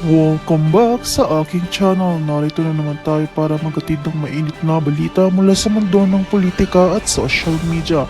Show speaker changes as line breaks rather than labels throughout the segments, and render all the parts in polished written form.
Welcome back sa aking channel. Narito na naman tayo para maghatid ng mainit na balita mula sa mundo ng politika at social media.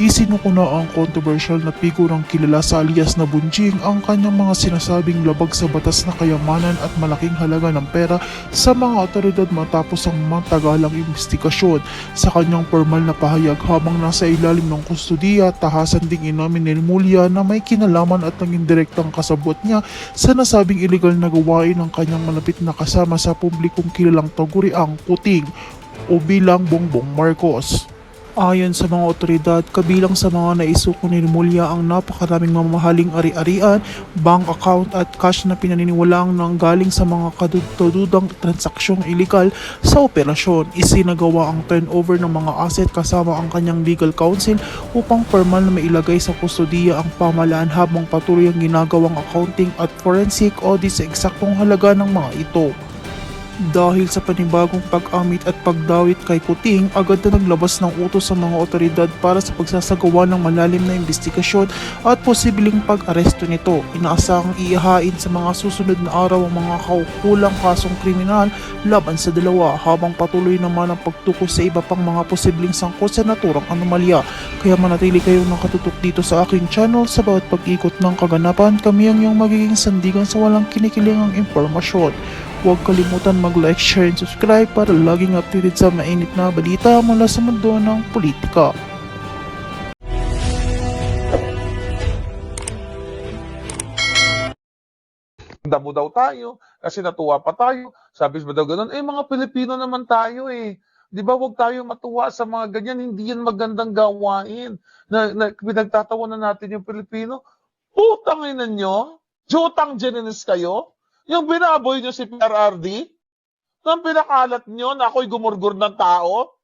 Isinukuna ang controversial na figurang kilala sa alias na Bunjing ang kanyang mga sinasabing labag sa batas na kayamanan at malaking halaga ng pera sa mga otoridad matapos ang matagalang investigasyon. Sa kanyang formal na pahayag habang nasa ilalim ng kustudiya, tahasan ding inamin ni Mulya na may kinalaman at naging direktang kasabot niya sa nasabing illegal na gawain ng kanyang malapit na kasama sa publikong kilalang taguriang Kuting o bilang Bongbong Marcos. Ayon sa mga otoridad, kabilang sa mga naisuko ni Mulya ang napakaraming mamahaling ari-arian, bank account at cash na pinaniniwalaang nanggaling sa mga kadududang transaksyong ilegal sa operasyon. Isinagawa ang turnover ng mga asset kasama ang kanyang legal counsel upang formal na mailagay sa kustodiya ang pamahalaan habang patuloy ang ginagawang accounting at forensic audit sa eksaktong halaga ng mga ito. Dahil sa panibagong pag-amit at pagdawit kay Kuting, agad na naglabas ng utos sa mga otoridad para sa pagsasagawa ng malalim na investigasyon at posibleng pag-aresto nito. Inaasahang iihain sa mga susunod na araw ang mga kaukulang kasong kriminal laban sa dalawa habang patuloy naman ang pagtukoy sa iba pang mga posibleng sangkot sa naturang anomalya. Kaya manatili kayong nakatutok dito sa aking channel sa bawat pag-ikot ng kaganapan. Kami ang iyong magiging sandigan sa walang kinikilingang impormasyon. Huwag kalimutan mag-like, share, and subscribe para laging updated sa mainit na balita mula sa mundo ng politika.
Damo daw tayo kasi natuwa pa tayo. Sabi ba daw ganun? Mga Pilipino naman tayo eh. 'Di ba, wag tayo matuwa sa mga ganyan, hindi yan magandang gawain. Na pinagtatawanan natin yung Pilipino. Putang ina nyo? Jutang generis kayo? Yung binaboy nyo si PRRD? Nang pinakalat nyo na ako'y gumurgur ng tao?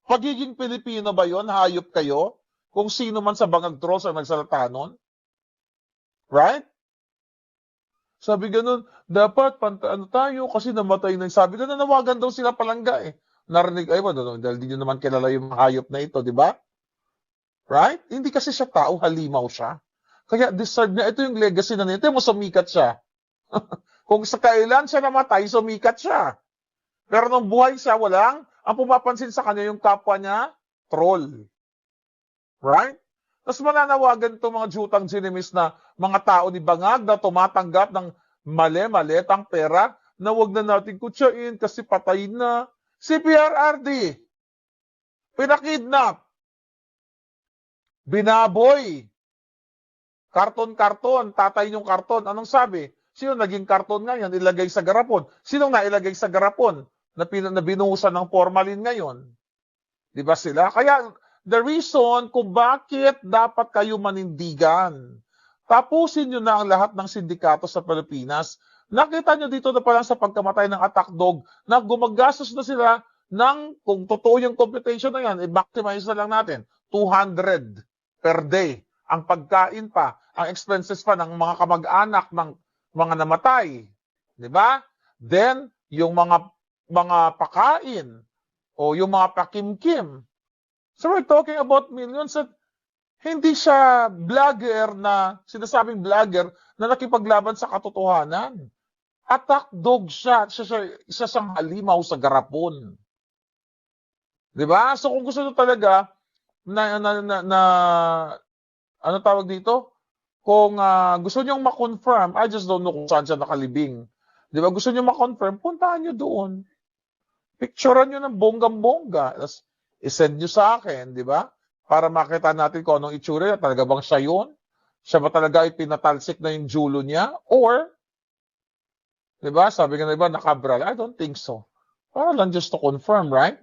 Pagiging Pilipino ba yon? Hayop kayo? Kung sino man sa bangag trolls ang nagsalita nun? Right? Sabi ganun, dapat ano tayo kasi namatay na. Sabi na nanawagan daw sila palangga eh. Narinig, ay dahil di nyo naman kilala yung hayop na ito, di ba? Right? Hindi kasi siya tao, halimaw siya. Kaya deserve niya, ito yung legacy na nito, mo sumikat siya. Kung sa kailan siya namatay, sumikat siya. Pero nung buhay siya, ang pumapansin sa kanya yung kapwa niya, troll. Right? Tapos mananawagan itong mga jutang ginimis na mga tao ni Bangag na tumatanggap ng mali-maletang pera na wag na natin kutsain kasi patay na. Si PRRD, pinakidnap, binaboy, karton-karton, tatay yung karton. Anong sabi? Sino naging karton ngayon? Ilagay sa garapon. Sinong nailagay sa garapon na binuhusan ng formalin ngayon? Di ba sila? Kaya the reason kung bakit dapat kayo manindigan. Tapusin nyo na ang lahat ng sindikato sa Pilipinas. Nakita nyo dito na parang sa pagkamatay ng attack dog na gumagastos na sila ng, kung totoo yung computation na yan, i-maximize na lang natin, 200 per day. Ang pagkain pa, ang expenses pa ng mga kamag-anak ng mga namatay. Di ba? Then, yung mga pakain o yung mga pakimkim. So we're talking about millions at hindi siya vlogger na, sinasabing vlogger na nakipaglaban sa katotohanan. Attack dog siya. Isa siyang halimaw sa garapon. Diba? So kung gusto nyo talaga ano tawag dito? Kung gusto nyo ma-confirm, I just don't know kung saan siya nakalibing. Diba? Gusto nyo ma-confirm, puntahan nyo doon. Picturean nyo ng bonggang-bongga. Tapos isend nyo sa akin, di ba? Para makita natin kung anong itsura niya. Talaga bang siya yun? Siya ba talaga ay pinatalsik na yung julo niya? Or, di ba? Sabi nga na iba, nakabral. I don't think so. Para lang just to confirm, right?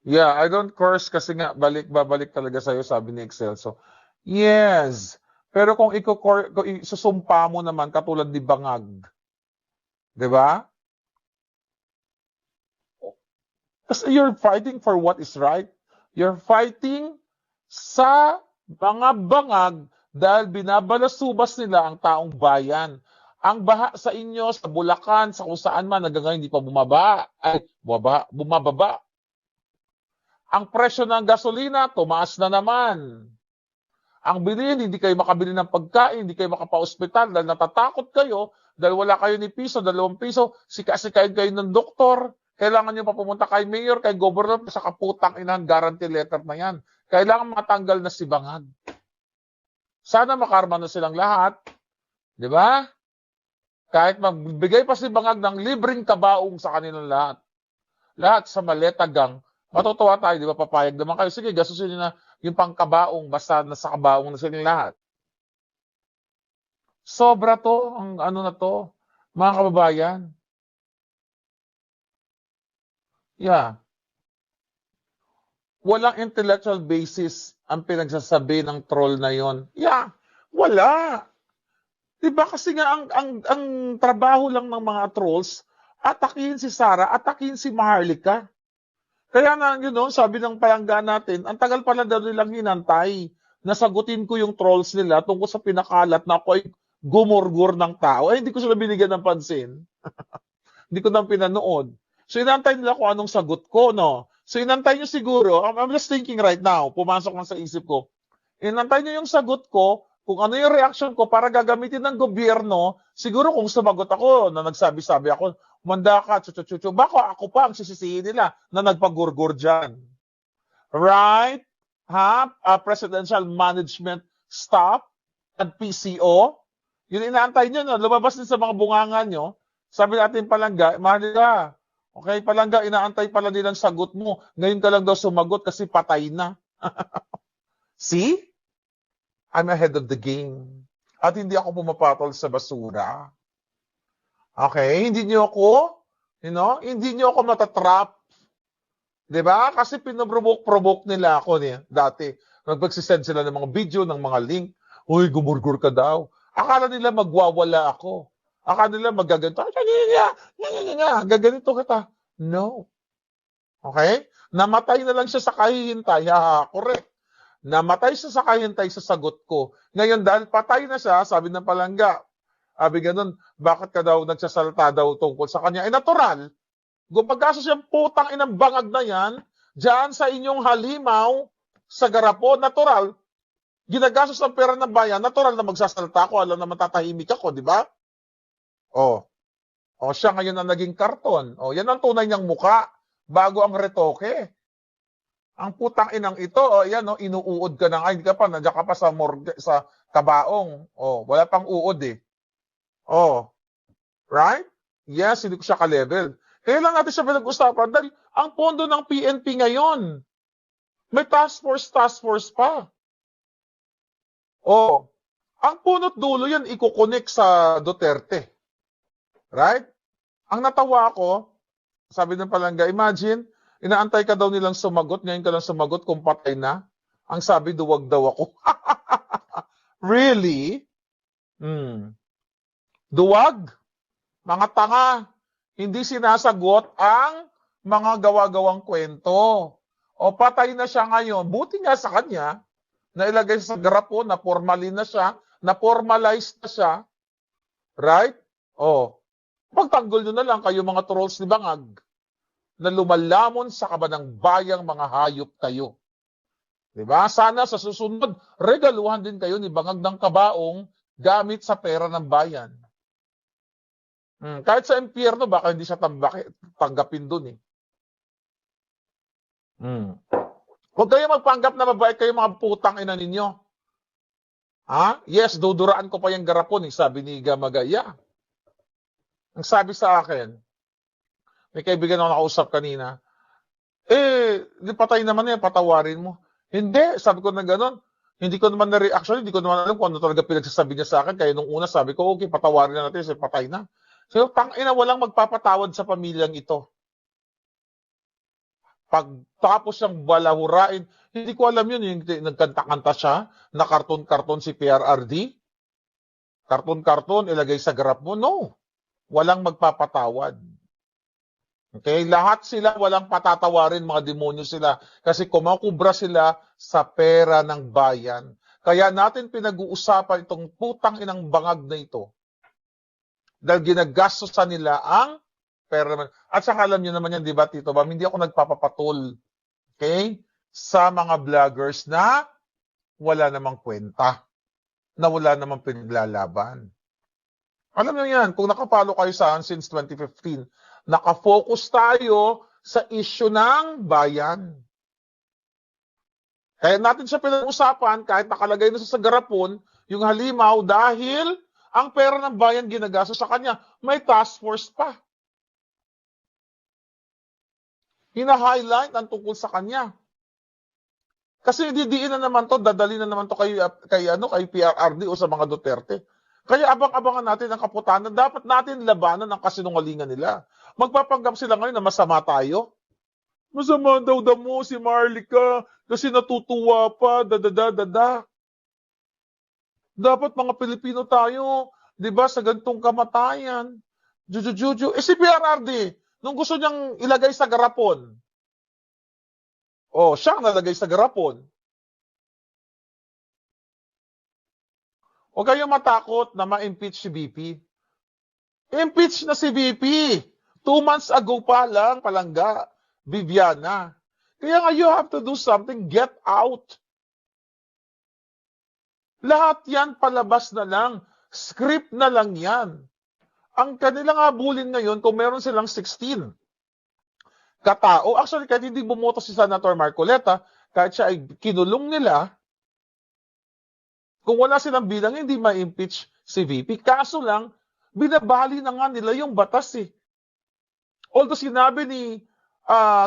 Yeah, I don't curse kasi nga babalik talaga sa'yo, sabi ni Excelso. Yes. Pero kung isusumpa mo naman katulad ni Bangag, di ba? Kasi you're fighting for what is right. You're fighting sa mga bangag dahil binabalasubas nila ang taong bayan. Ang baha sa inyo, sa Bulacan, sa kung saan man, hanggang ngayon hindi pa bumababa. Ang presyo ng gasolina, tumaas na naman. Ang bilihin, hindi kayo makabili ng pagkain, hindi kayo makapa-ospital dahil natatakot kayo, dahil wala kayo ni piso, 2 piso, sikasikain kayo ng doktor, kailangan nyo pa pumunta kay mayor, kay governor, sa kaputang inang guarantee letter na yan. Kailangan matanggal na si Bangag. Sana makarma na silang lahat. Di ba? Kahit magbigay pa si Bangag ng libreng kabaong sa kanilang lahat. Lahat sa maleta gang, matutuwa tayo, di ba? Papayag naman kayo. Sige, gastusin nyo na yung pangkabaong, basta nasa kabaong na silang lahat. Sobra to, ang ano na to, mga kababayan. Yeah. Walang intellectual basis ang pinagsasabi ng troll na yon. Yeah, wala. Diba kasi nga ang trabaho lang ng mga trolls, atakihin si Sara, atakihin si Maharlika. Kaya na, sabi ng palangga natin, ang tagal pala daw nilang hinantay. Nasagutin ko yung trolls nila tungkol sa pinakalat na ako ay gumurgur ng tao. Ay, hindi ko sila binigyan ng pansin. Hindi ko nang pinanood. So, inantay nila kung anong sagot ko, no? So, inantay nyo siguro, I'm just thinking right now, pumasok lang sa isip ko, inantay nyo yung sagot ko, kung ano yung reaction ko para gagamitin ng gobyerno, siguro kung sumagot ako, na nagsabi-sabi ako, manda ka, chuchu-chuchu, baka ako pa ang sisisihin nila na nagpagurgur dyan. Right? Ha? Presidential Management Staff at PCO, yun inaantay nyo, no? Lumabas din sa mga bunganga nyo, sabi natin palangga, Maharlika, okay, palangga, inaantay pala nilang sagot mo. Ngayon ka lang daw sumagot kasi patay na. See? I'm ahead of the game. At hindi ako pumapatol sa basura. Okay? Hindi niyo ako, hindi niyo ako matatrap. Diba? Kasi pinaprovoke nila ako dati. Nagpagsisend sila ng mga video, ng mga link. Uy, gumurgur ka daw. Akala nila magwawala ako. Akala nila magaganto. Gaganito kita. No. Okay? Namatay na lang siya sa kahihintay. Correct. Namatay siya sa kahihintay sa sagot ko. Ngayon, dahil patay na siya, sabi ng palangga, sabi ganun, bakit ka daw nagsasalta daw tungkol sa kanya? Natural. Gumagaso siyang putang inang bangag na yan, dyan sa inyong halimaw, sa garapo, natural. Ginagastos ng pera ng bayan, natural na magsasalta ako, alam na matatahimik ako, di ba? Siya ngayon ang naging karton. Yan ang tunay niyang muka, bago ang retoke. Ang putang inang ito, inuuod ka na nga, hindi ka pa, nandiyan ka pa sa morgue, sa kabaong. Wala pang uod eh. Right? Yes, hindi ko siya ka-level. Kaya lang natin siya pinag-usapan dahil ang pondo ng PNP ngayon, may task force pa. Ang punot dulo yan, ikukonek sa Duterte. Right? Ang natawa ako, sabi ng palangga, imagine, inaantay ka daw nilang sumagot, ngayon ka lang sumagot kung patay na. Ang sabi, duwag daw ako. Really? Duwag? Mga tanga. Hindi sinasagot ang mga gawa-gawang kwento. Patay na siya ngayon. Buti nga sa kanya, nailagay sa grapo, na-formalin na siya, na-formalize na siya. Right? Pagtanggol nyo na lang kayo mga trolls ni Bangag na lumalamon sa kabanang bayang mga hayop kayo. Diba? Sana sa susunod, regaluhan din kayo ni Bangag ng kabaong gamit sa pera ng bayan. Kahit sa impyerno, baka hindi siya tanggapin dun eh. Huwag kayo magpanggap na mabait kayo mga putang ina ninyo. Yes, duduraan ko pa yung garapon, sabi ni Gamagaya. Ang sabi sa akin, may kaibigan ako nakausap kanina, patay naman yan, patawarin mo. Hindi, sabi ko na gano'n. Hindi ko naman na-reaction, hindi ko naman alam kung ano talaga pinagsasabi niya sa akin. Kaya nung una sabi ko, okay, patawarin na natin, kasi patay na. So, tangina, walang magpapatawad sa pamilyang ito. Pagtapos siyang balahurain, hindi ko alam yun, yung nagkanta-kanta siya, na karton-karton si PRRD. Karton-karton, ilagay sa grab mo. No. Walang magpapatawad. Okay? Lahat sila walang patatawarin, mga demonyo sila. Kasi kumakubra sila sa pera ng bayan. Kaya natin pinag-uusapan itong putang inang bangag na ito. Dahil ginagastos sa nila ang pera naman. At saka alam nyo naman yan, di ba, Tito Bam? Hindi ako nagpapapatol, okay, sa mga vloggers na wala namang kwenta, na wala namang pinaglalaban. Alam niyo yan, kung nakapalo kayo sa since 2015, nakafocus tayo sa issue ng bayan. Kaya natin siya pinag-usapan kahit nakalagay na sa garapon yung halimaw dahil ang pera ng bayan ginagasto sa kanya. May task force pa. Hina-highlight ang tungkol sa kanya. Kasi didiin na naman to, dadali na naman to kay PRRD o sa mga Duterte. Kaya abang-abangan natin ang kaputanan. Dapat natin labanan ang kasinungalingan nila. Magpapanggap sila ngayon na masama tayo. Masama daw mo si Marlica kasi natutuwa pa, Dapat mga Pilipino tayo, di ba, sa gantong kamatayan. Juju. Si PRRD, nung gusto niyang ilagay sa garapon, siya ang nalagay sa garapon. Huwag kayong matakot na ma-impeach si BP. Impeach na si BP. 2 months ago pa lang, palangga, Viviana. Kaya nga, you have to do something, get out. Lahat yan, palabas na lang. Script na lang yan. Ang kanilang habulin ngayon, kung meron silang 16 katao, actually, kahit hindi bumoto si Senator Marcoleta, kahit siya ay kinulong nila, kung wala silang bilang, hindi ma-impeach si VP. Kaso lang, binabali na nga nila yung batas eh. Although sinabi ni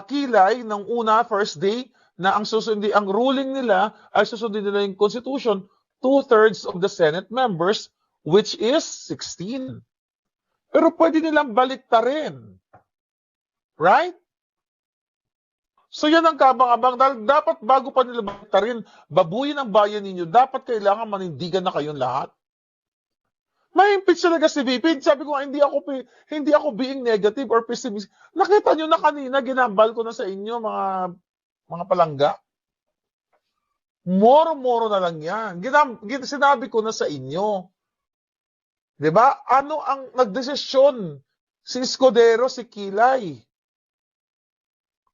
Kilay ng first day, na ang ruling nila ay susundin nila yung Constitution, 2/3 of the Senate members, which is 16. Pero pwede nilang baliktarin. Right? So yan ang kabang-abang. Dahil dapat bago pa nila baliktarin, babuyin ang bayan ninyo, dapat kailangan manindigan na kayong lahat. May impeach talaga si VP. Sabi ko, hindi ako being negative or pessimistic. Nakita nyo na kanina, ginambal ko na sa inyo, mga palangga. Moro-moro na lang yan. Sinabi ko na sa inyo. Diba? Ano ang nagdesisyon? Si Escudero, si Kilay.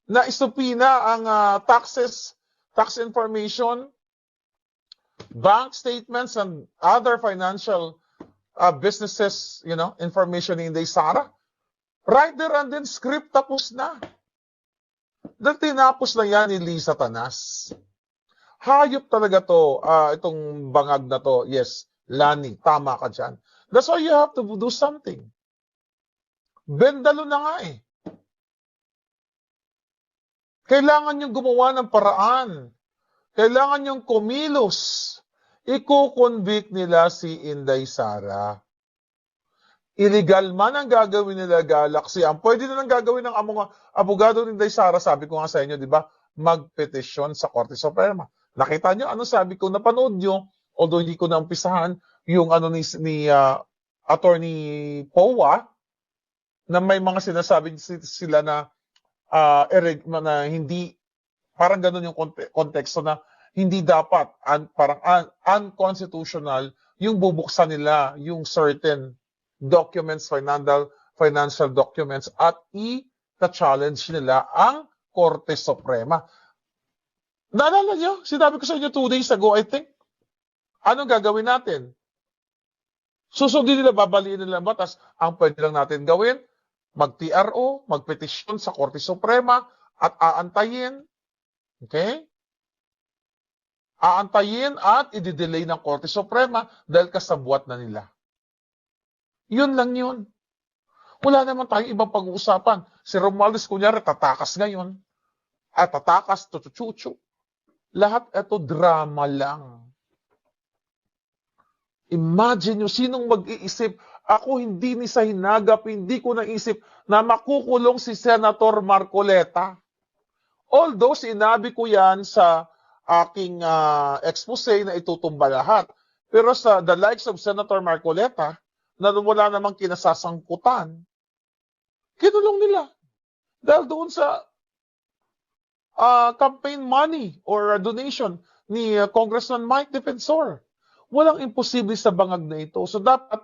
Na isupina ang tax information, bank statements, and other financial businesses, information ni Inday Sara. Right there and then, script tapos na. Dahil tinapos lang yan ni Lisa Tanas. Hayop talaga to, itong bangag na to. Yes, Lani, tama ka dyan. That's why you have to do something. Bendalo na nga eh. Kailangan yung gumawa ng paraan. Kailangan yung kumilos. Iko-convict nila si Inday Sara. Illegal man ang gagawin nila, Galaxy. Ang pwede na lang gagawin ng mga abogado ni Inday Sara, sabi ko nga sa inyo, di ba? Magpetisyon sa Korte Suprema. Nakita nyo, ano sabi ko, napanood nyo, although hindi ko naumpisahan, yung ni Attorney Powa, na may mga sinasabi sila na hindi, parang ganun yung konteksto na hindi dapat, parang unconstitutional yung bubuksan nila yung certain documents, financial documents, at i-challenge nila ang Korte Suprema. Naalala nyo? Sinabi ko sa inyo 2 days ago, I think. Anong gagawin natin? Susundin nila, babaliin nila ang batas. Ang pwede lang natin gawin, mag-TRO, magpetisyon sa Korte Suprema, at aantayin, okay? Aantayin at i-delay ng Korte Suprema dahil kasabwat na nila. Yun lang yun. Wala naman tayong ibang pag-uusapan. Si Romualdez, kunyari, tatakas ngayon. At tatakas, tutuchuchu. Lahat ito drama lang. Imagine nyo, sinong mag-iisip, ako hindi ni sa hinagap, hindi ko naisip na makukulong si Senator Marcoleta. Although sinabi ko yan sa aking expose na itutumba lahat. Pero sa the likes of Senator Marcoleta, na wala namang kinasasangkutan, kinulong nila. Dahil doon sa campaign money or donation ni Congressman Mike Defensor. Walang imposible sa bangag na ito. So dapat,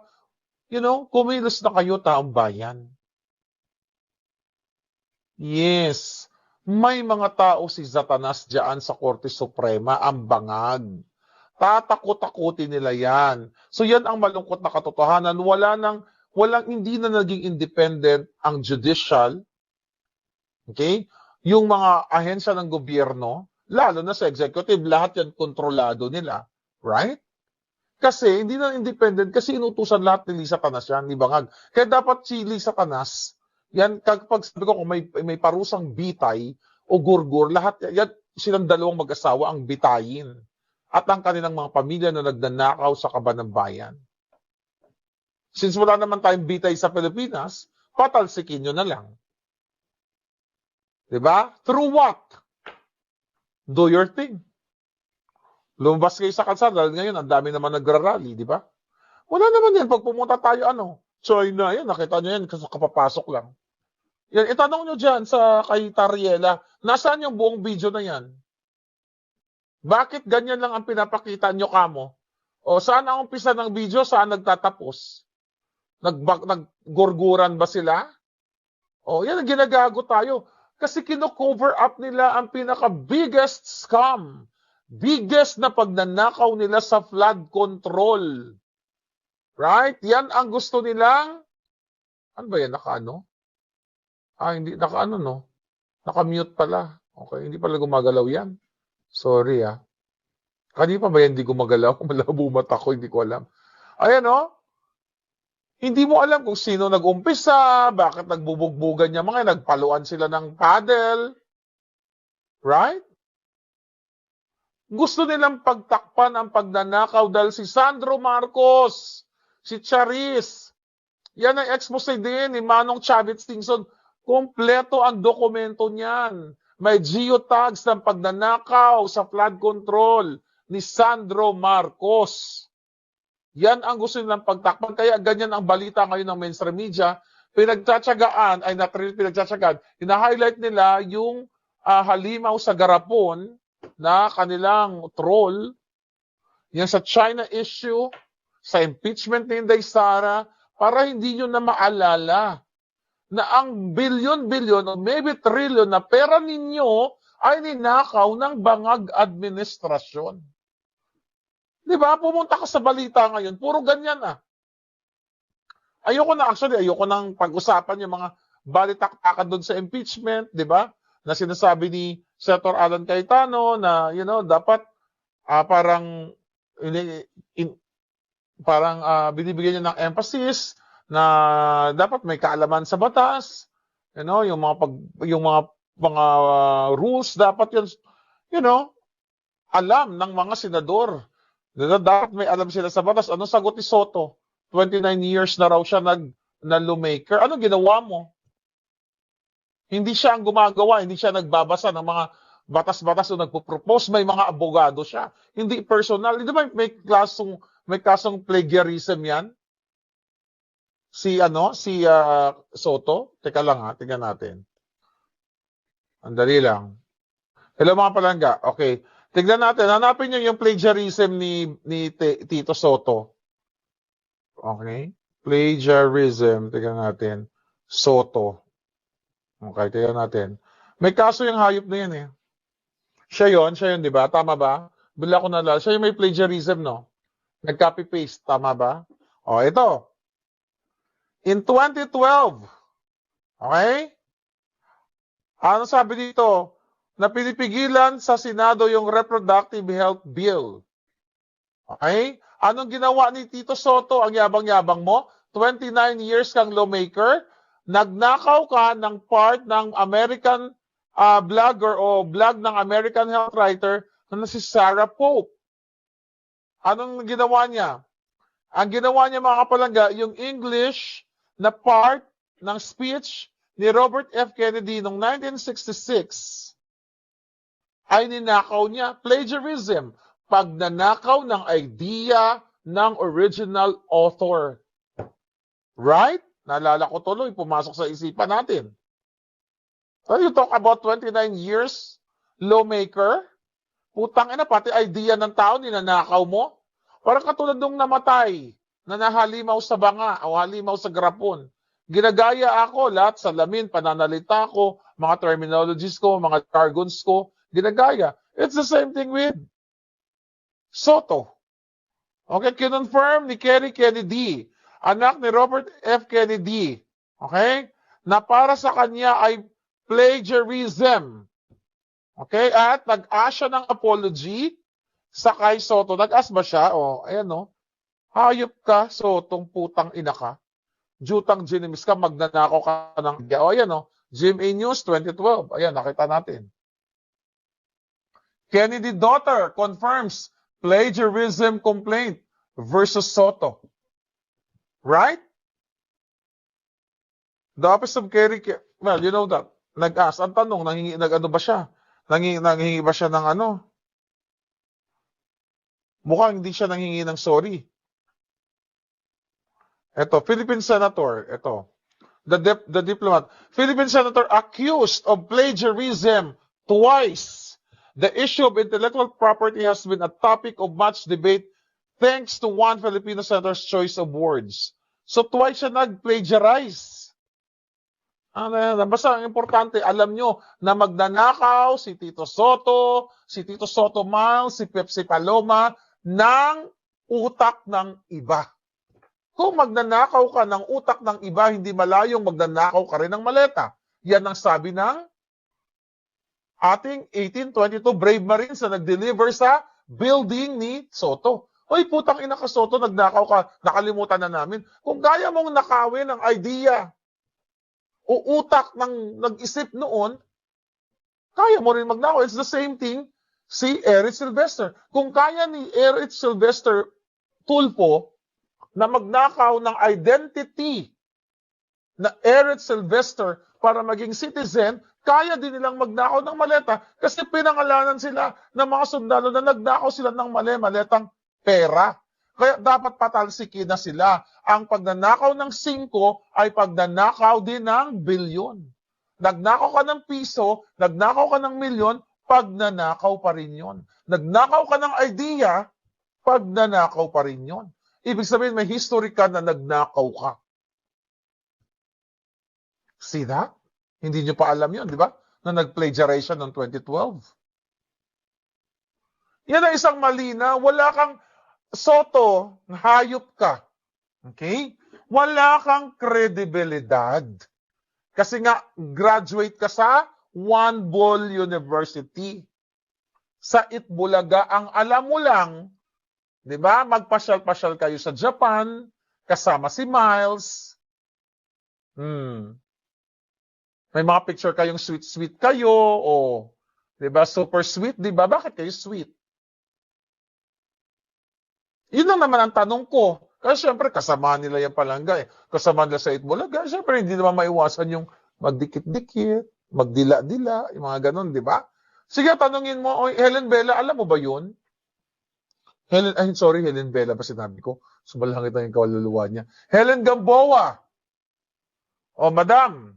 kumilos na kayo, taong bayan. Yes, may mga tao si Satanas dyan sa Korte Suprema, ang bangag. Tatakot-takutin nila yan. So yan ang malungkot na katotohanan. Hindi na naging independent ang judicial, okay? Yung mga ahensya ng gobyerno, lalo na sa executive, lahat yan kontrolado nila. Right? Kasi hindi na independent kasi inutusan lahat ni Lisa Canas yan, ni Bangag. Kaya dapat si Lisa Canas, yan, kapag sabi ko kung may parusang bitay o gurgur, lahat yan, silang dalawang mag-asawa ang bitayin at ang kanilang mga pamilya na nagnanakaw sa kaban ng bayan. Since wala naman tayong bitay sa Pilipinas, patalsikin nyo na lang. Diba? Through what? Do your thing. Lumabas kayo sa kalsada, dahil ngayon, ang dami naman nagra-rally, di ba? Wala naman yan. Pag pumunta tayo, China, yan, nakita nyo yan, kasi kapapasok lang. Yan, itanong nyo dyan kay Tariela, nasaan yung buong video na yan? Bakit ganyan lang ang pinapakita nyo kamo? O saan ang umpisa ng video, saan nagtatapos? Naggurguran ba sila? O yan, ginagago tayo. Kasi kino-cover up nila ang pinaka-biggest scam. Biggest na pagnanakaw nila sa flood control. Right? Yan ang gusto nilang, ano ba yan, naka-ano? Hindi, naka-ano, no? Naka-mute pala. Okay, hindi pala gumagalaw yan. Sorry, Kanina pa ba yan hindi gumagalaw? Malabo mata ko, hindi ko alam. Ayan, hindi mo alam kung sino nag-umpisa, bakit nagbubugbugan niya mga, nagpaluan sila ng paddle. Right? Gusto nilang pagtakpan ang pagnanakaw dahil si Sandro Marcos, si Charis, yan ang expose din ni Manong Chavez Singson. Kompleto ang dokumento niyan. May geotags ng pagnanakaw sa flood control ni Sandro Marcos. Yan ang gusto nilang pagtakpan. Kaya ganyan ang balita ngayon ng mainstream media. Pinagtsatsagaan, hina-highlight nila yung halimaw sa garapon na kanilang troll, yan sa China issue, sa impeachment ni Inday Sara, para hindi nyo na maalala na ang bilyon-bilyon o maybe trillion na pera ninyo ay ninakaw ng Bangag administrasyon. Di ba? Pumunta ka sa balita ngayon, puro ganyan Ayoko nang pag-usapan yung mga balitaktakan doon sa impeachment, di ba? Na sinasabi ni Senator Alan Cayetano na, dapat parang binibigyan niya ng emphasis na dapat may kaalaman sa batas, yung mga rules dapat yan, alam ng mga senador. Dapat may alam sila sa batas. Anong sagot ni Soto? 29 years na raw siya na lawmaker. Anong ginawa mo? Hindi siya ang gumagawa, hindi siya nagbabasa ng mga batas-batas o nagpo-propose, may mga abogado siya. Hindi personal. Hindi ba may kasong plagiarism yan? Si Soto? Teka lang tingnan natin. Andali lang. Hello mga palangga. Okay. Tignan natin. Hanapin niyo yung plagiarism ni Tito Soto. Okay. Plagiarism. Tignan natin. Soto. Okay, tignan natin. May kaso yung hayop na yan Siya yun, di ba? Tama ba? Bila ko nalala. Siya yung may plagiarism, no? Nag-copy-paste. Tama ba? Ito. In 2012, okay? Ano sabi dito? Na pinipigilan sa Senado yung Reproductive Health Bill. Okay? Anong ginawa ni Tito Soto? Ang yabang-yabang mo? 29 years kang lawmaker? Nagnakaw ka ng part ng American blogger o blog ng American health writer na si Sarah Pope. Anong ginawa niya? Ang ginawa niya mga kapalangga, yung English na part ng speech ni Robert F. Kennedy noong 1966 ay ninakaw niya. Plagiarism, pagnanakaw ng idea ng original author. Right? Naalala ko tuloy, pumasok sa isipan natin. So you talk about 29 years, lawmaker, putang ina, pati idea ng tao, ninanakaw mo. Parang katulad nung namatay, na nahalimaw sa banga o halimaw sa garapon. Ginagaya ako, lahat salamin, pananalita ko, mga terminologies ko, mga jargons ko, ginagaya. It's the same thing with Soto. Okay, kinonfirm ni Kerry Kennedy, anak ni Robert F. Kennedy, okay, na para sa kanya ay plagiarism. Okay, at nag-ask siya ng apology sa kay Soto. Nag-ask ba siya? O, ayan o. Hayop ka, Sotong putang ina ka. Jutang ginimis ka, magnanakaw ka ng... O, ayan o. GMA News 2012. Ayan, nakita natin. Kennedy daughter confirms plagiarism complaint versus Soto. Right? The office of Kerry, well, you know that. Nag-ask. Ang tanong, nag-ano ba siya? Nanghingi ba siya ng ano? Mukhang hindi siya nanghingi ng sorry. Ito, Philippine Senator. Ito. The diplomat. Philippine Senator accused of plagiarism twice. The issue of intellectual property has been a topic of much debate thanks to one Filipino senator's choice of words. So twice siya nag-plagiarize. Basta ang importante, alam nyo na magnanakaw si Tito Soto Miles, si Pepsi Paloma ng utak ng iba. Kung magnanakaw ka ng utak ng iba, hindi malayong magnanakaw ka rin ng maleta. Yan ang sabi ng ating 1822 Brave Marines na nag-deliver sa building ni Soto. Hoy, putang ina ka Soto, nagnakaw ka, nakalimutan na namin. Kung kaya mong nakawin ang idea o utak ng nag-isip noon, kaya mo rin magnakaw. It's the same thing si Eric Sylvester. Kung kaya ni Eric Sylvester Tulfo na magnakaw ng identity na Eric Sylvester para maging citizen, kaya din nilang magnakaw ng maleta kasi pinangalanan sila ng mga sundalo na nagnakaw sila ng maletang pera. Kaya dapat patalsikin na sila. Ang pagnanakaw ng 5 ay pagnanakaw din ng bilyon. Nagnakaw ka ng piso, nagnakaw ka ng milyon, pagnanakaw pa rin yon. Nagnakaw ka ng idea, pagnanakaw pa rin yon. Ibig sabihin, may history ka na nagnakaw ka. See that? Hindi nyo pa alam yun, di ba? Na nag-plagiarization noong 2012. Yan ang isang mali na wala kang Soto, hayop ka. Okay? Wala kang kredibilidad. Kasi nga, graduate ka sa One Ball University. Sa Itbulaga, ang alam mo lang, di ba, magpasyal-pasyal kayo sa Japan, kasama si Miles. May mga picture kayong sweet-sweet kayo, o, di ba, super sweet, di ba? Bakit kayo sweet? Yun lang naman ang tanong ko. Kasi syempre, kasama nila yung palangga eh. Kasama nila sa Itbulaga. Syempre, hindi naman maiwasan yung magdikit-dikit, magdila-dila, yung mga ganun, di ba? Sige, tanungin mo, Helen Bella, alam mo ba yun? Helen Bella ba sinabi ko? Sumalangit na yung kaluluwa niya. Helen Gamboa. O, madam,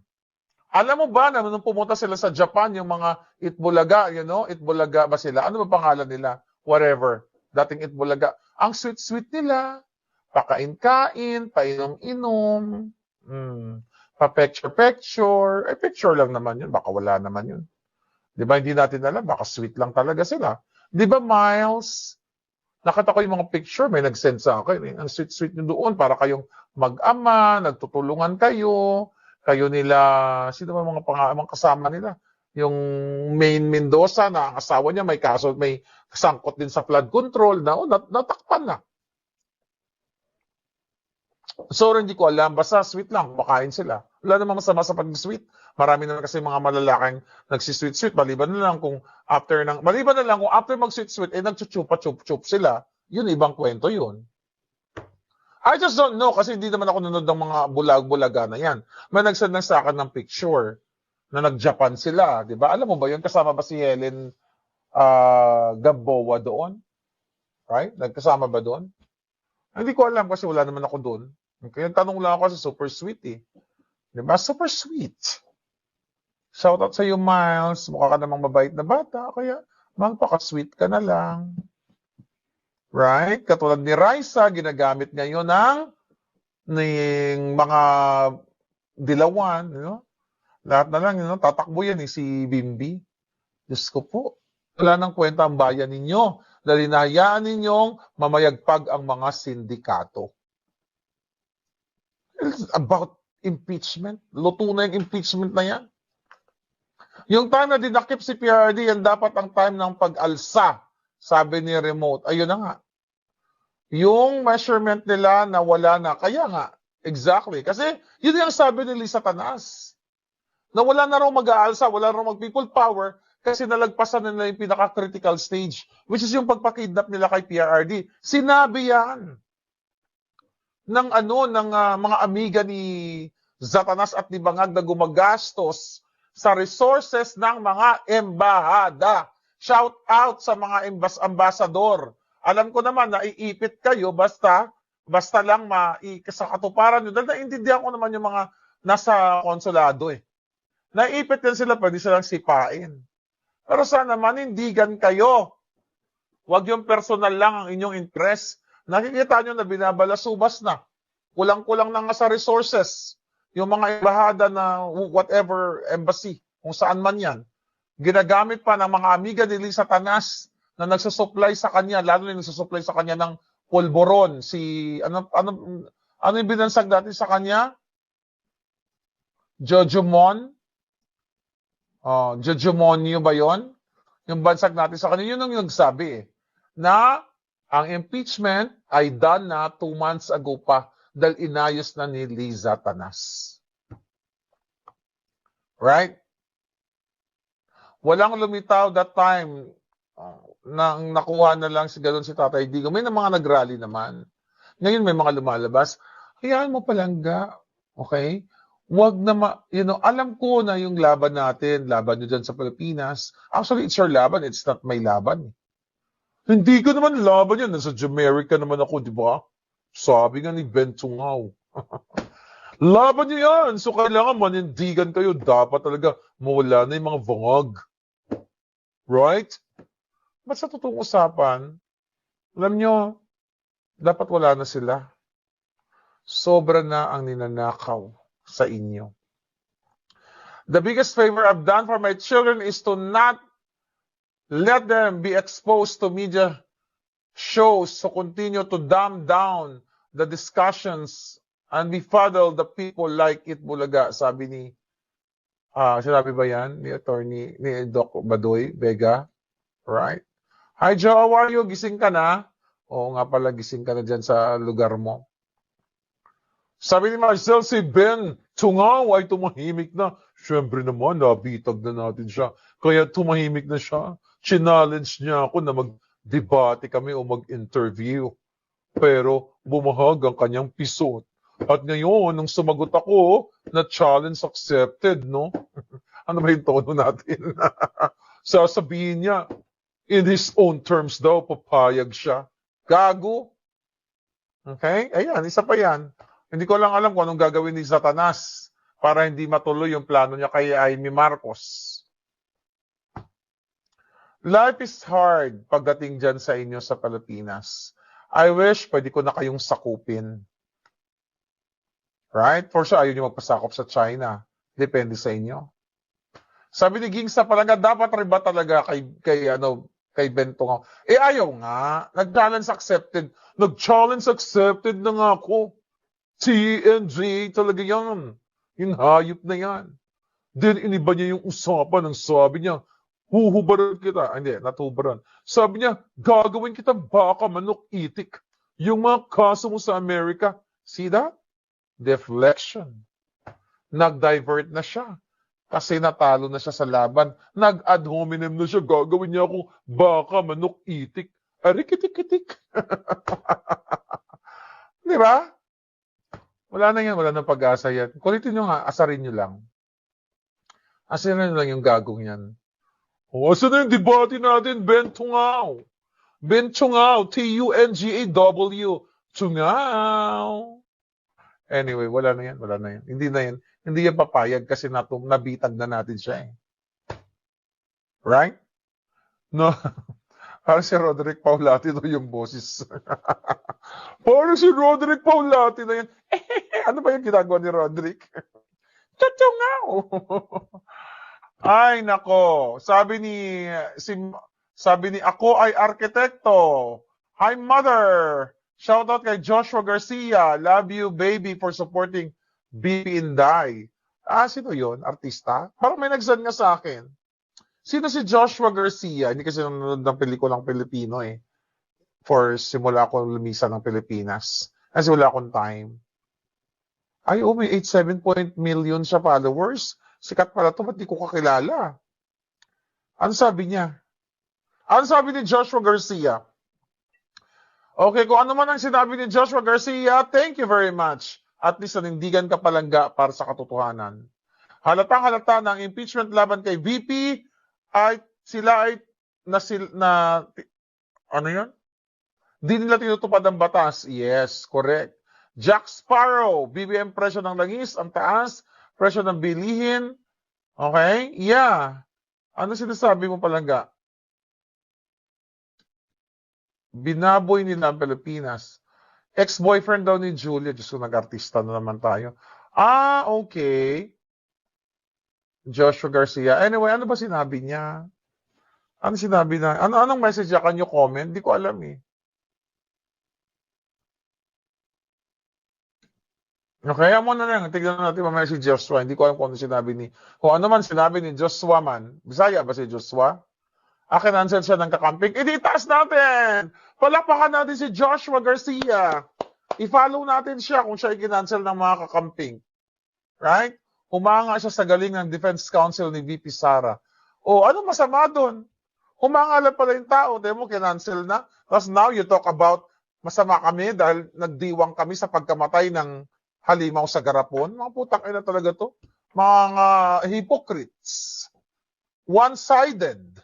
alam mo ba na nung pumunta sila sa Japan, yung mga Itbulaga, Itbulaga ba sila? Ano ba pangalan nila? Whatever. Dating Itbulaga. Ang sweet-sweet nila. Pakain-kain, painom-inom, pa-picture-picture. Picture lang naman yun. Baka wala naman yun. Di ba, hindi natin alam. Baka sweet lang talaga sila. Di ba, Miles? Nakita ko yung mga picture, may nag-send sa akin. Ang sweet-sweet nyo doon, para kayong mag-ama, nagtutulungan kayo. Kayo nila, sino ba mga kasama nila? Yung Maine Mendoza na ang asawa niya may kaso, may sangkot din sa flood control na natakpan na. So hindi ko alam, basta sweet lang, makain sila. Wala namang masama sa pag-sweet. Marami naman kasi mga malalaking nagsisweet-sweet, maliban na lang kung after mag-sweet-sweet, nagchuchupa-chup-chup sila. Yun, ibang kwento yun. I just don't know kasi hindi naman ako nanonood ng mga bulag-bulaga na yan. May nagsend lang sa akin ng picture na nag-Japan sila, di ba? Alam mo ba yun? Kasama ba si Helen Gamboa doon? Right? Nagkasama ba doon? Hindi ko alam kasi wala naman ako doon. Kaya tanong lang ako kasi super sweet eh. Di ba? Super sweet. Shout out sa iyo, Miles. Mukha ka namang mabait na bata. Kaya magpaka-sweet ka na lang. Right? Katulad ni Raisa, ginagamit ngayon ng mga dilawan. Lahat na lang, tatakbo yan si Bimbi. Diyos ko po. Wala nang kwenta ang bayan ninyo. dahil hinahayaan ninyong mamayagpag ang mga sindikato. It's about impeachment. Luto na yung impeachment na yan. Yung time na dinakip si PRRD, yan dapat ang time ng pag-alsa, sabi ni Remote. Ayun na nga. Yung measurement nila na wala na. Kaya nga, exactly. Kasi yun yung sabi ni Lisa Tanas. Na wala na raw mag-aalsa, wala na raw mag-people power kasi nalagpasan nila yung pinaka-critical stage, which is yung pagpakidnap nila kay PRRD. Sinabi yan ng mga amiga ni Zatanas at ni Bangag na gumagastos sa resources ng mga embahada. Shout out sa mga ambasador. Alam ko naman na iipit kayo basta lang sa katuparan nyo. Dahil naintindihan ko naman yung mga nasa konsulado eh. Naipit din sila, pwede silang sipain. Pero sana manindigan kayo. Huwag yung personal lang ang inyong interest. Nakikita nyo na binabalasubas na. Kulang-kulang na nga sa resources. Yung mga embahada na whatever embassy, kung saan man yan. Ginagamit pa ng mga amiga ni Lisa Tanas na nagsusupply sa kanya, lalo na nagsusupply sa kanya ng polvoron. Ano yung binansag natin sa kanya? Jojomon? Jojomonio ba yon? Yung bansag natin sa kanya, yun ang nagsabi na ang impeachment ay done na 2 months ago pa dahil inayos na ni Liza Tanas. Right? Walang lumitaw that time. Nang nakuha na lang si Tatay Digo. May mga nag-rally naman. Ngayon may mga lumalabas. Hayaan mo palangga. Okay? Wag na alam ko na yung laban natin, laban nyo dyan sa Pilipinas. Actually, it's your laban. It's not my laban. Hindi ko naman laban yun. Nasa Jamaica naman ako, di ba? Sabi nga ni Ben Tungaw. Laban nyo yan. So, kailangan manindigan kayo. Dapat talaga mawala na yung mga bangag. Right? Ba't sa totoong usapan, alam nyo, dapat wala na sila. Sobra na ang ninanakaw sa inyo. The biggest favor I've done for my children is to not let them be exposed to media shows to continue to dumb down the discussions and befuddle the people like it Bulaga, sabi ni sinabi ba yan ni attorney ni Doc Badoy Vega, right? Hi Joe, how are you? Gising ka na? Oo nga pala, gising ka na dyan sa lugar mo. Sabi ni Marcel, si Ben Tungaw ay tumahimik na. Siyempre naman, nabitag na natin siya. Kaya tumahimik na siya. Challenge niya ako na mag-debate kami o mag-interview. Pero bumahag ang kanyang pisot. At ngayon, nung sumagot ako, na challenge accepted, no? Ano ba yung tono natin? Sasabihin niya, in his own terms daw, papayag siya. Gago. Okay? Ayan, isa pa yan. Hindi ko lang alam kung anong gagawin ni Satanas para hindi matuloy yung plano niya kay Amy Marcos. Life is hard pagdating dyan sa inyo sa Pilipinas. I wish pwede ko na kayong sakupin. Right? For sure, ayaw niyo magpasakop sa China. Depende sa inyo. Sabi ni Gingsa pala nga, dapat rin ba talaga kay Bentong? Ayaw nga. Nag-challenge accepted. Nag-challenge accepted na nga ako. TNG talaga yan. Yung hayop na yan. Then iniba niya yung usapan ng sabi niya, huhubaran kita. Hindi, natubaran. Sabi niya, gagawin kita baka, manok, itik. Yung mga kaso mo sa Amerika. See that? Deflection. Nag-divert na siya. Kasi natalo na siya sa laban. Nag-ad hominem na siya. Gagawin niya ako baka, manok, itik. Arikitik-kitik. Di ba? Wala na yan. Wala na pag-asa yan. Kulitin nyo nga. Asarin nyo lang. Asarin nyo lang yung gagong yan. Asa na yung debate natin? Ben Tungaw. Ben Tungaw. T-U-N-G-A-W. Tungaw. Anyway, wala na yan. Wala na yan. Hindi na yan. Hindi yan papayag kasi nabitag na natin siya eh. Right? No. Parang si Roderick Paulati no yung boses. Parang si Roderick Paulati na yan. Ano ba yung ginagawa ni Roderick? Tungaw. Ay, nako. Sabi ni Sabi ni ako ay arkitekto. Hi, mother! Shoutout kay Joshua Garcia. Love you, baby, for supporting BP Inday. Sino yun? Artista? Parang may nag-send nga sa akin. Sino si Joshua Garcia? Hindi kasi nanonood ng pelikulang Pilipino eh. Simula ako lumisan ng Pilipinas. Kasi wala akong time. Ay, may 87 million siya followers. Sikat pala to, ba't di ko kakilala? Ano sabi niya? Ano sabi ni Joshua Garcia? Okay, kung ano man ang sinabi ni Joshua Garcia, thank you very much. At least nanindigan ka palangga para sa katotohanan. Halatang-halata ng impeachment laban kay VP ay sila ay ano yun? Di nila tinutupad ang batas. Yes, correct. Jack Sparrow, BBM presyo ng langis, ang taas, presyo ng bilihin. Okay? Yeah. Ano sinasabi mo palangga? Binaboy nila ang Pilipinas. Ex-boyfriend daw ni Julia. Diyos ko, nag-artista na naman tayo. Okay. Joshua Garcia. Anyway, ano ba sinabi niya? Ano sinabi na? Anong message niya? Can you comment? Hindi ko alam eh. Okay, mo na lang. Tignan natin mamaya si Joshua. Hindi ko alam kung ano sinabi ni... Kung ano man sinabi ni Joshua man. Bisaya ba si Joshua? Kinancel siya ng kakamping. Itaas natin! Palakpakan natin si Joshua Garcia. I-follow natin siya kung siya i-kinancel ng mga kakamping. Right? Humanga siya sa galing ng Defense Council ni VP Sara. Ano masama doon? Humanga lang pala yung tao. Dahil mo, kinancel na. Tapos now you talk about masama kami dahil nagdiwang kami sa pagkamatay ng halimaw sa garapon. Mga putang ina talaga to. Mga hypocrites. One-sided.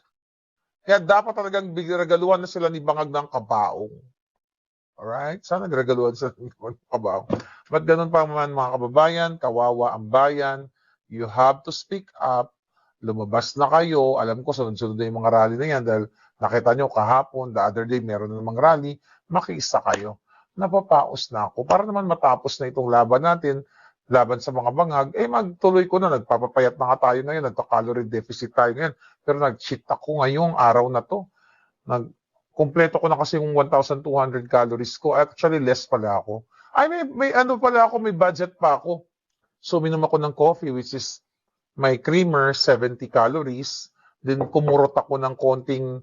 Kaya dapat talagang regaluhan na sila ni Bangag ng kabaong. Alright? Sana nagregaluhan sila ng kabaong. But ganun pa man mga kababayan, kawawa ang bayan. You have to speak up. Lumabas na kayo. Alam ko, sunod-sunod na yung mga rally na yan dahil nakita nyo kahapon, the other day, meron na namang rally. Makiisa kayo. Napapaos na ako. Para naman matapos na itong laban natin, laban sa mga bangag, magtuloy ko na, nagpapapayat na nga tayo ngayon, nagka-calorie deficit tayo ngayon, pero nag-cheat ako ngayong araw na to. Kumpleto ko na kasi yung 1,200 calories ko, actually less pala ako. May budget pa ako. So, minom ako ng coffee, which is my creamer, 70 calories, then kumurot ako ng konting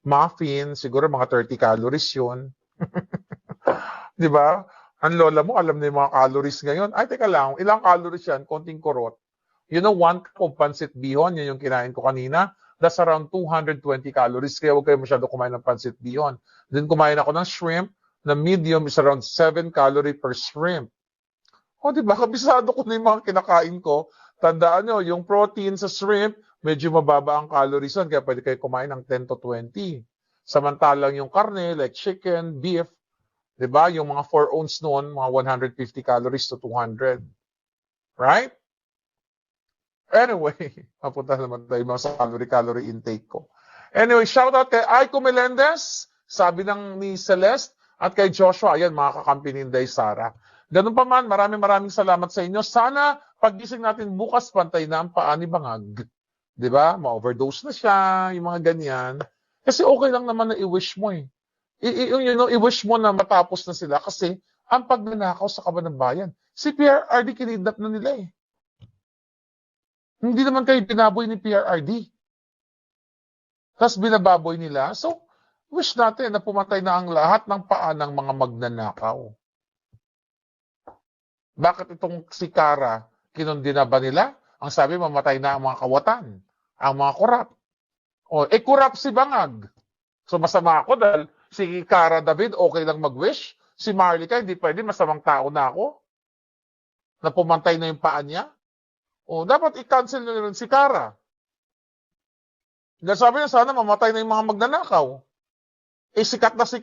muffin, siguro mga 30 calories yun. Di ba? Ang lola mo, alam na yung mga calories ngayon. Teka lang, ilang calories yan? Konting kurot. You know, 1 cup of pancit bihon, yun yung kinain ko kanina. That's around 220 calories. Kaya huwag kayo masyado kumain ng pancit bihon. Then kumain ako ng shrimp, na medium is around 7 calorie per shrimp. Di ba? Kabisado ko na yung mga kinakain ko. Tandaan nyo, yung protein sa shrimp, medyo mababa ang calories yun. Kaya pwede kayo kumain ng 10 to 20. Samantalang yung karne, like chicken, beef, diba? Yung mga 4 ounce noon, mga 150 calories to 200. Right? Anyway, mapunta naman tayo sa calorie intake ko. Anyway, shout out kay Aiko Melendez, sabi ni Celeste, at kay Joshua, ayan, mga kakampi ni Inday Sara. Ganun pa man, maraming salamat sa inyo. Sana, paggising natin bukas, pantay na ang paa ni Bangag. Diba? Ma-overdose na siya, yung mga ganyan. Kasi okay lang naman na i-wish mo eh. I-wish mo na matapos na sila kasi ang pagnanakaw sa kaban ng bayan. Si PRRD kinidnap na nila eh. Hindi naman kayo binaboy ni PRRD. Tapos binababoy nila. So, wish natin na pumatay na ang lahat ng paa ng mga magnanakaw. Bakit itong si Kara, kinundina ba nila? Ang sabi, mamatay na ang mga kawatan, ang mga korap. Korap si Bangag. So, masama ako dahil si Kara David, okay lang mag-wish. Si Marlica, hindi pwede, masamang tao na ako. Na pumantay na yung paa niya. Dapat i-cancel nyo rin si Kara. Dahil sabi niya, sana mamatay na yung mga magnanakaw. Sikat na si